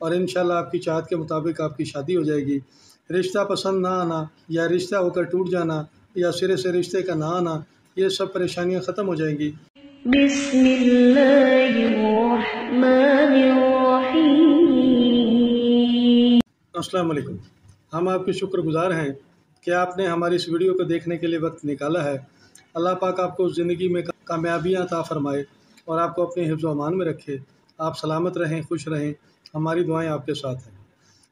और इंशाल्लाह आपकी चाहत के मुताबिक आपकी शादी हो जाएगी। रिश्ता पसंद ना आना या रिश्ता होकर टूट जाना या सिरे से रिश्ते का ना आना, ये सब परेशानियां ख़त्म हो जाएंगी। अस्सलाम वालेकुम। हम आपके शुक्रगुज़ार हैं कि आपने हमारी इस वीडियो को देखने के लिए वक्त निकाला है। अल्लाह पाक आपको ज़िंदगी में कामयाबियाँ अता फ़रमाए और आपको अपने हिफ्ज़ व अमान में रखे। आप सलामत रहें, खुश रहें। हमारी दुआएं आपके साथ हैं।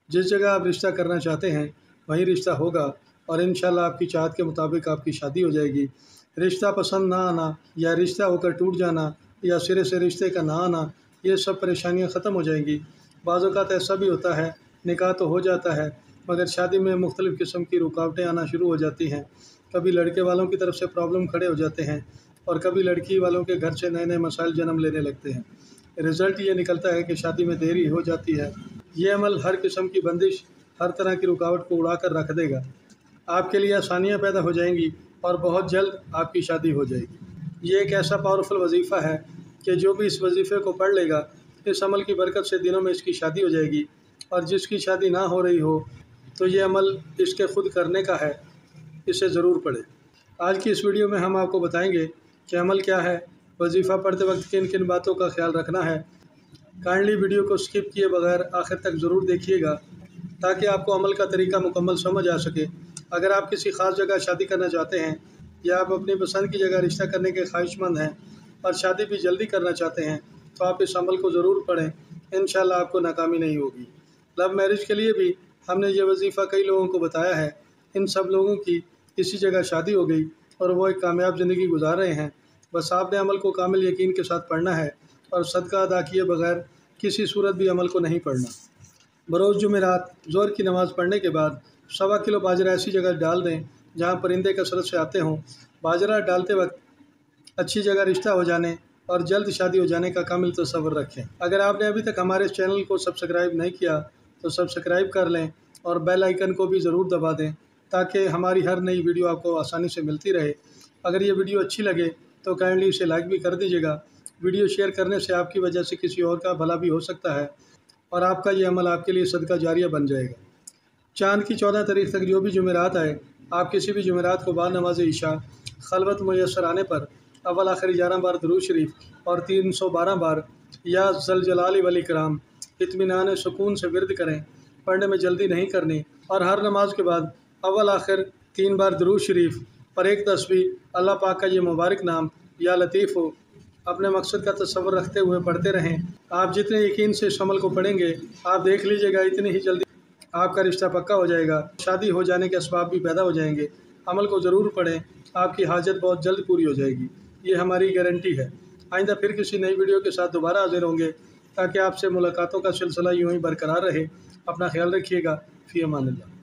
जिस जगह आप रिश्ता करना चाहते हैं वहीं रिश्ता होगा और इंशाल्लाह आपकी चाहत के मुताबिक आपकी शादी हो जाएगी। रिश्ता पसंद ना आना या रिश्ता होकर टूट जाना या सिरे से रिश्ते का ना आना, ये सब परेशानियां ख़त्म हो जाएंगी। बाज़ औक़ात ऐसा भी होता है, निकाह तो हो जाता है मगर शादी में मुख्तलिफ़ किस्म की रुकावटें आना शुरू हो जाती हैं। कभी लड़के वालों की तरफ से प्रॉब्लम खड़े हो जाते हैं और कभी लड़की वालों के घर से नए नए मसाइल जन्म लेने लगते हैं। रिज़ल्ट ये निकलता है कि शादी में देरी हो जाती है। ये अमल हर किस्म की बंदिश, हर तरह की रुकावट को उड़ा कर रख देगा। आपके लिए आसानियाँ पैदा हो जाएंगी और बहुत जल्द आपकी शादी हो जाएगी। ये एक ऐसा पावरफुल वजीफ़ा है कि जो भी इस वजीफ़े को पढ़ लेगा, इस अमल की बरकत से दिनों में इसकी शादी हो जाएगी। और जिसकी शादी ना हो रही हो तो ये अमल इसके ख़ुद करने का है, इसे ज़रूर पढ़ें। आज की इस वीडियो में हम आपको बताएंगे कि अमल क्या है, वजीफ़ा पढ़ते वक्त किन किन बातों का ख्याल रखना है। काइंडली वीडियो को स्किप किए बगैर आखिर तक ज़रूर देखिएगा ताकि आपको अमल का तरीका मुकम्मल समझ आ सके। अगर आप किसी ख़ास जगह शादी करना चाहते हैं या आप अपनी पसंद की जगह रिश्ता करने के ख्वाहिशमंद हैं और शादी भी जल्दी करना चाहते हैं तो आप इस अमल को ज़रूर पढ़ें। इंशाल्लाह आपको नाकामी नहीं होगी। लव मैरिज के लिए भी हमने ये वजीफ़ा कई लोगों को बताया है। इन सब लोगों की इसी जगह शादी हो गई और वो एक कामयाब ज़िंदगी गुजार रहे हैं। बस आपने अमल को कामिल यकीन के साथ पढ़ना है और सदका अदा किए बगैर किसी सूरत भी अमल को नहीं पढ़ना। बरोज़ जुमेरात ज़ोहर की नमाज़ पढ़ने के बाद 1.25 किलो बाजरा ऐसी जगह डाल दें जहाँ परिंदे कसरत से आते हों। बाजरा डालते वक्त अच्छी जगह रिश्ता हो जाने और जल्द शादी हो जाने का कामिल तसव्वुर रखें। अगर आपने अभी तक हमारे चैनल को सब्सक्राइब नहीं किया तो सब्सक्राइब कर लें और बेल आइकन को भी ज़रूर दबा दें ताकि हमारी हर नई वीडियो आपको आसानी से मिलती रहे। अगर ये वीडियो अच्छी लगे तो काइंडली इसे लाइक भी कर दीजिएगा। वीडियो शेयर करने से आपकी वजह से किसी और का भला भी हो सकता है और आपका ये अमल आपके लिए सदका जारिया बन जाएगा। चाँद की 14 तारीख तक जो भी जुमेरात आए, आप किसी भी जुमेरात को बाद नमाज इशा खलवत मुयस्सर आने पर अव्वल आखिर 11 बार दुरूद शरीफ और 312 बार या ज़ल जलाली वल इकराम इत्मीनान सुकून से विर्द करें। पढ़ने में जल्दी नहीं करनी और हर नमाज के बाद अव्वल आखिर 3 बार दुरूद शरीफ और एक तस्बीह अल्लाह पाक का ये मुबारक नाम या लतीफ़ हो अपने मकसद का तसव्वुर रखते हुए पढ़ते रहें। आप जितने यकीन से इस अमल को पढ़ेंगे, आप देख लीजिएगा इतनी ही जल्दी आपका रिश्ता पक्का हो जाएगा, शादी हो जाने के असबाब भी पैदा हो जाएंगे। अमल को ज़रूर पढ़ें, आपकी हाजत बहुत जल्द पूरी हो जाएगी, ये हमारी गारंटी है। आइंदा फिर किसी नई वीडियो के साथ दोबारा हाजिर होंगे ताकि आपसे मुलाकातों का सिलसिला यूँ ही बरकरार रहे। अपना ख्याल रखिएगा। फ़ी अमान अल्लाह।